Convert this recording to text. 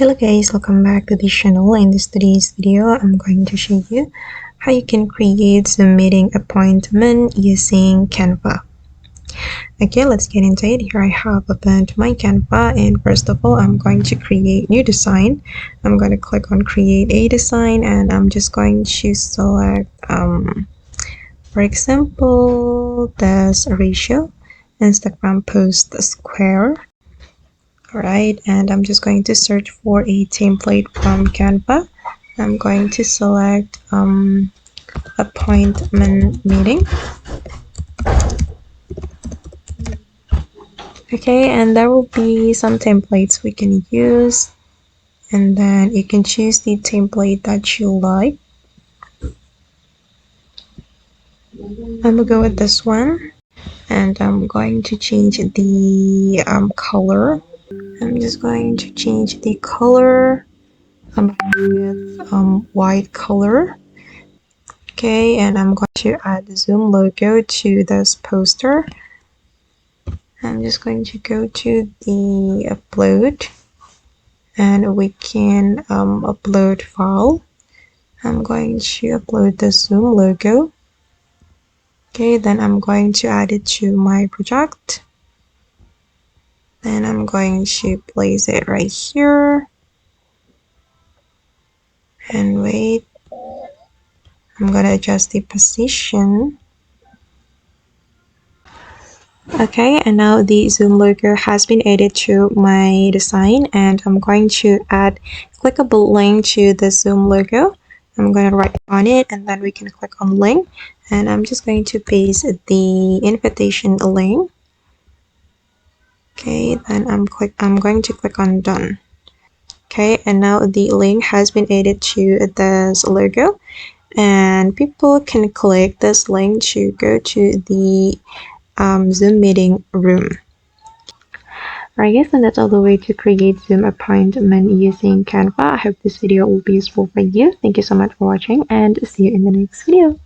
Hello guys, welcome back to the channel. In today's video, I'm going to show you how you can create Zoom meeting appointment using Canva. Okay, let's get into it. Here I have opened my Canva, and first of all, I'm going to create new design. I'm going to click on create a design, and I'm just going to select for example this ratio Instagram post square. Alright, and I'm just going to search for a template from Canva. I'm going to select appointment meeting. Okay, and there will be some templates we can use, and then you can choose the template that you like. I'm gonna go with this one, and I'm going to change the color. I'm just going to change the color with white color. Okay, and I'm going to add the Zoom logo to this poster. I'm just going to go to the upload, and we can upload file. I'm going to upload the Zoom logo. Okay, then I'm going to add it to my project. Then I'm going to place it right here. And wait. I'm going to adjust the position. Okay, and now the Zoom logo has been added to my design, and I'm going to add clickable link to the Zoom logo. I'm going to write on it, and then we can click on link, and I'm just going to paste the invitation link. Okay, then I'm going to click on done. Okay, and now the link has been added to this logo, and people can click this link to go to the Zoom meeting room. Alright guys, and that's all the way to create Zoom appointment using Canva. I hope this video will be useful for you. Thank you so much for watching, and see you in the next video.